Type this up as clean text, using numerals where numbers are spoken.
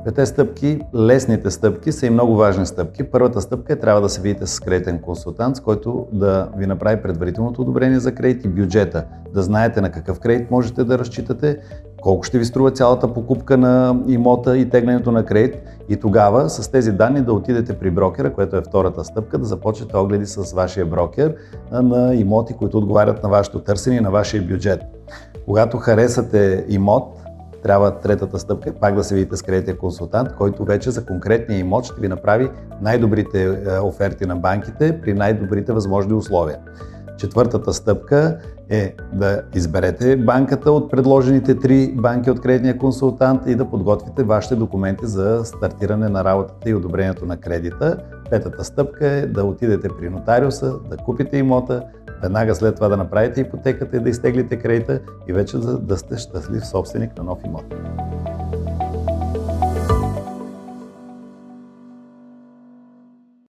Петте стъпки, лесните стъпки са и много важни стъпки. Първата стъпка е трябва да се видите с кредитен консултант, с който да ви направи предварителното одобрение за кредит и бюджета. Да знаете на какъв кредит можете да разчитате, колко ще ви струва цялата покупка на имота и теглянето на кредит и тогава с тези данни да отидете при брокера, което е втората стъпка, да започнете огледи с вашия брокер на имоти, които отговарят на вашето търсене и на вашия бюджет. Когато харесате имот, трябва третата стъпка пак да се видите с кредитен консултант, който вече за конкретния имот ще ви направи най-добрите оферти на банките при най-добрите възможни условия. Четвъртата стъпка е да изберете банката от предложените 3 банки от кредитния консултант и да подготвите вашите документи за стартиране на работата и одобрението на кредита. Петата стъпка е да отидете при нотариуса, да купите имота, веднага след това да направите ипотеката и да изтеглите кредита и вече да сте щастлив собственик на нов имот.